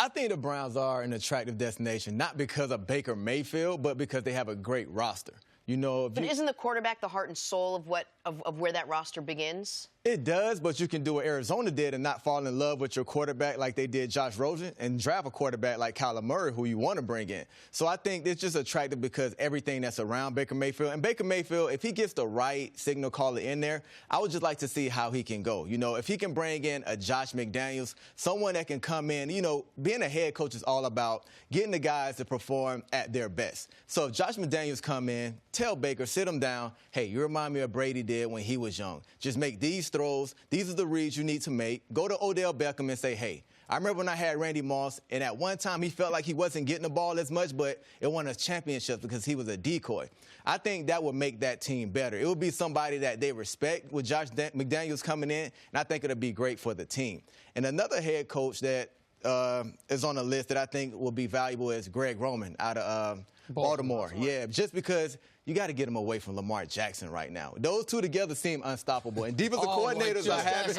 I think the Browns are an attractive destination, not because of Baker Mayfield, but because they have a great roster. You know, but isn't the quarterback the heart and soul of where that roster begins? It does, but you can do what Arizona did and not fall in love with your quarterback like they did Josh Rosen and draft a quarterback like Kyler Murray, who you want to bring in. So I think it's just attractive because everything that's around Baker Mayfield. And Baker Mayfield, if he gets the right signal caller in there, I would just like to see how he can go. You know, if he can bring in a Josh McDaniels, someone that can come in, you know, being a head coach is all about getting the guys to perform at their best. So if Josh McDaniels come in, tell Baker, sit him down, hey, you remind me of Brady did when he was young. Just make these throws. These are the reads you need to make. Go to Odell Beckham and say, hey, I remember when I had Randy Moss, and at one time he felt like he wasn't getting the ball as much, but it won us championships because he was a decoy. I think that would make that team better. It would be somebody that they respect with Josh McDaniels coming in, and I think it would be great for the team. And another head coach that is on the list that I think will be valuable is Greg Roman out of Baltimore. Yeah, just because you got to get him away from Lamar Jackson right now. Those two together seem unstoppable. And defensive coordinators are having,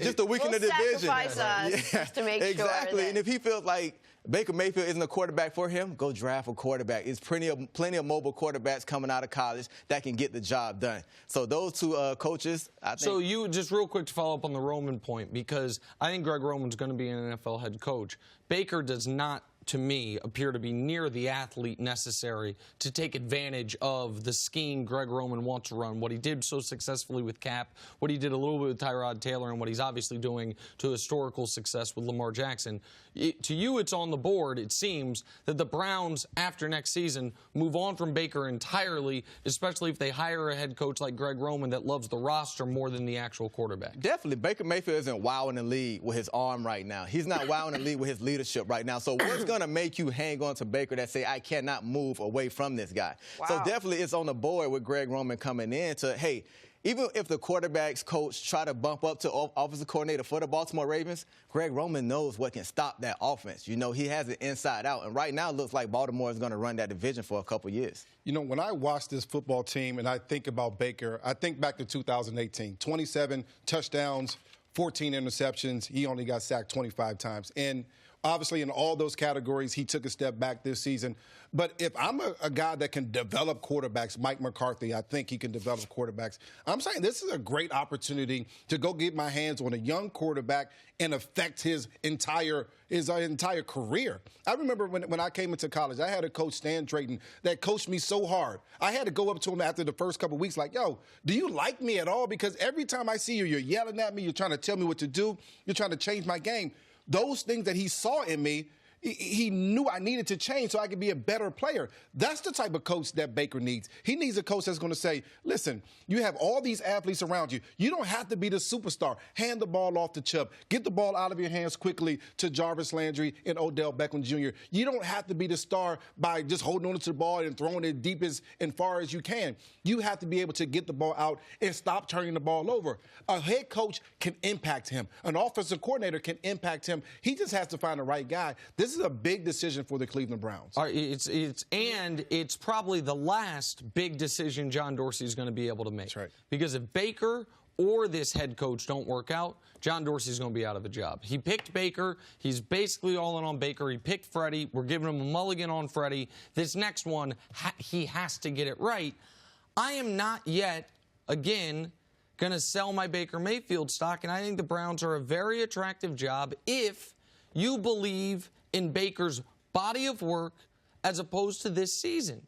just a week in the division. Sacrifice us just to make sure. Exactly. And if he feels like Baker Mayfield isn't a quarterback for him, go draft a quarterback. There's plenty of mobile quarterbacks coming out of college that can get the job done. So those two coaches, I think. So you, just real quick to follow up on the Roman point, because I think Greg Roman's going to be an NFL head coach. Baker does not, to me, appear to be near the athlete necessary to take advantage of the scheme Greg Roman wants to run, what he did so successfully with Cap, what he did a little bit with Tyrod Taylor, and what he's obviously doing to historical success with Lamar Jackson. To you, it's on the board. It seems that the Browns, after next season, move on from Baker entirely, especially if they hire a head coach like Greg Roman that loves the roster more than the actual quarterback. Definitely. Baker Mayfield isn't wowing the league with his arm right now. He's not wowing the league with his leadership right now. So what's going to make you hang on to Baker that say, I cannot move away from this guy? Wow. So definitely it's on the board with Greg Roman coming in to, hey, even if the quarterback's coach try to bump up to offensive coordinator for the Baltimore Ravens, Greg Roman knows what can stop that offense. You know, he has it inside out. And right now it looks like Baltimore is going to run that division for a couple years. You know, when I watch this football team and I think about Baker, I think back to 2018, 27 touchdowns, 14 interceptions. He only got sacked 25 times. And obviously, in all those categories, he took a step back this season. But if I'm a guy that can develop quarterbacks, Mike McCarthy, I think he can develop quarterbacks. I'm saying this is a great opportunity to go get my hands on a young quarterback and affect his entire career. I remember when I came into college, I had a coach, Stan Drayton, that coached me so hard. I had to go up to him after the first couple of weeks like, yo, do you like me at all? Because every time I see you, you're yelling at me, you're trying to tell me what to do, you're trying to change my game. Those things that he saw in me, he knew I needed to change so I could be a better player. That's the type of coach that Baker needs. He needs a coach that's going to say, listen, you have all these athletes around you. You don't have to be the superstar. Hand the ball off to Chubb. Get the ball out of your hands quickly to Jarvis Landry and Odell Beckham Jr. You don't have to be the star by just holding on to the ball and throwing it deep and far as you can. You have to be able to get the ball out and stop turning the ball over. A head coach can impact him. An offensive coordinator can impact him. He just has to find the right guy. This is a big decision for the Cleveland Browns. It's probably the last big decision John Dorsey is going to be able to make. That's right. Because if Baker or this head coach don't work out, John Dorsey's going to be out of a job. He picked Baker. He's basically all in on Baker. He picked Freddie. We're giving him a mulligan on Freddie. This next one, he has to get it right. I am not yet, again, going to sell my Baker Mayfield stock, and I think the Browns are a very attractive job if you believe in Baker's body of work as opposed to this season.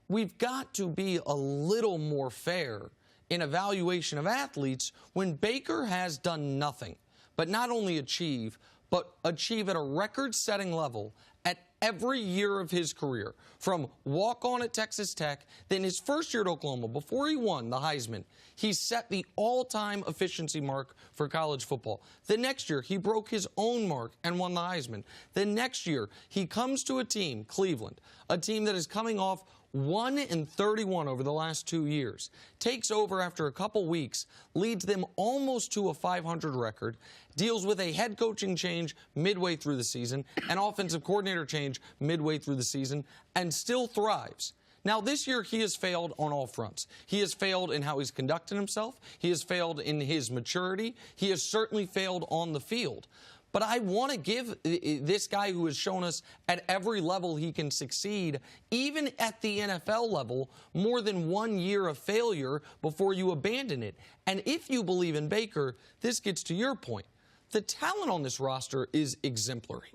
We've got to be a little more fair in evaluation of athletes when Baker has done nothing but not only achieve, but achieve at a record-setting level at every year of his career, from walk-on at Texas Tech, then his first year at Oklahoma, before he won the Heisman, he set the all-time efficiency mark for college football. The next year, he broke his own mark and won the Heisman. The next year, he comes to a team, Cleveland, a team that is coming off 1-31 over the last 2 years, takes over after a couple weeks, leads them almost to a 500 record, deals with a head coaching change midway through the season, an offensive coordinator change midway through the season, and still thrives. Now, this year, he has failed on all fronts. He has failed in how he's conducted himself. He has failed in his maturity. He has certainly failed on the field. But I want to give this guy who has shown us at every level he can succeed, even at the NFL level, more than 1 year of failure before you abandon it. And if you believe in Baker, this gets to your point. The talent on this roster is exemplary.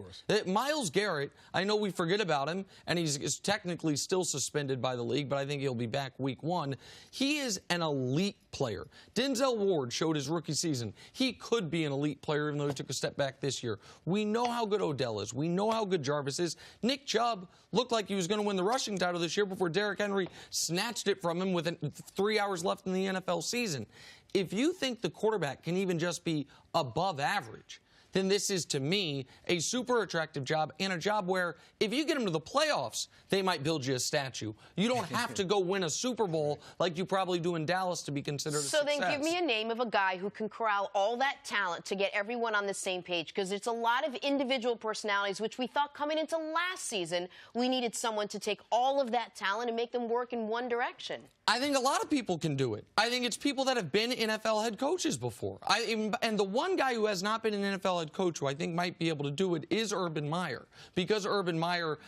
Myles Garrett, I know we forget about him, and he's technically still suspended by the league, but I think he'll be back week 1. He is an elite player. Denzel Ward showed his rookie season. He could be an elite player, even though he took a step back this year. We know how good Odell is. We know how good Jarvis is. Nick Chubb looked like he was going to win the rushing title this year before Derrick Henry snatched it from him with 3 hours left in the NFL season. If you think the quarterback can even just be above average, then this is, to me, a super attractive job and a job where if you get them to the playoffs, they might build you a statue. You don't have to go win a Super Bowl like you probably do in Dallas to be considered a success. So then give me a name of a guy who can corral all that talent to get everyone on the same page, because it's a lot of individual personalities, which we thought coming into last season we needed someone to take all of that talent and make them work in one direction. I think a lot of people can do it. I think it's people that have been NFL head coaches before. And the one guy who has not been an NFL head coach who I think might be able to do it is Urban Meyer. Because Urban Meyer,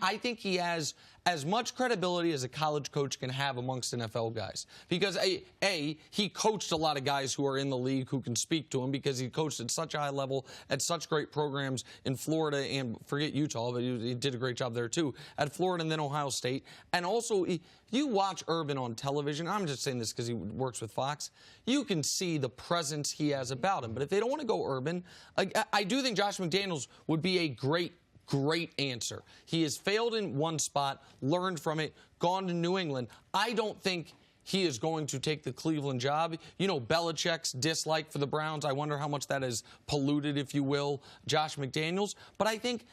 I think he has as much credibility as a college coach can have amongst NFL guys. Because, he coached a lot of guys who are in the league who can speak to him because he coached at such a high level, at such great programs in Florida and, forget Utah, but he did a great job there too, at Florida and then Ohio State. And also, you watch Urban on television, I'm just saying this because he works with Fox, you can see the presence he has about him. But if they don't want to go Urban, I do think Josh McDaniels would be a great answer. He has failed in one spot, learned from it, gone to New England. I don't think he is going to take the Cleveland job. You know, Belichick's dislike for the Browns, I wonder how much that has polluted, if you will, Josh McDaniels. But I think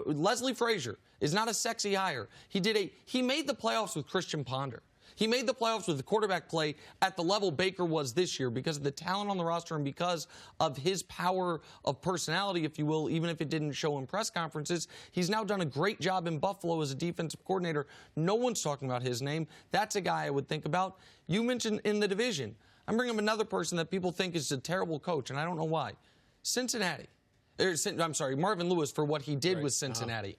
Leslie Frazier is not a sexy hire. He made the playoffs with Christian Ponder. He made the playoffs with the quarterback play at the level Baker was this year because of the talent on the roster and because of his power of personality, if you will, even if it didn't show in press conferences. He's now done a great job in Buffalo as a defensive coordinator. No one's talking about his name. That's a guy I would think about. You mentioned in the division. I'm bringing up another person that people think is a terrible coach, and I don't know why. Cincinnati. I'm sorry, Marvin Lewis for what he did with Cincinnati.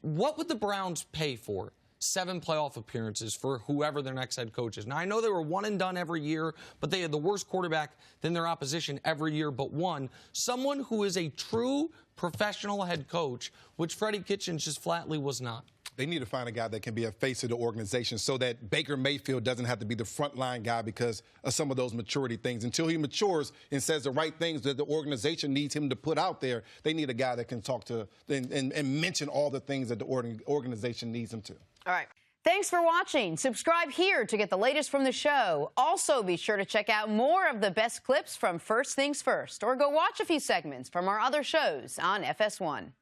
What would the Browns pay for 7 playoff appearances for whoever their next head coach is? Now, I know they were one and done every year, but they had the worst quarterback than their opposition every year but one. Someone who is a true professional head coach, which Freddie Kitchens just flatly was not. They need to find a guy that can be a face of the organization so that Baker Mayfield doesn't have to be the frontline guy because of some of those maturity things. Until he matures and says the right things that the organization needs him to put out there, they need a guy that can talk to and mention all the things that the organization needs him to. All right. Thanks for watching. Subscribe here to get the latest from the show. Also, be sure to check out more of the best clips from First Things First, or go watch a few segments from our other shows on FS1.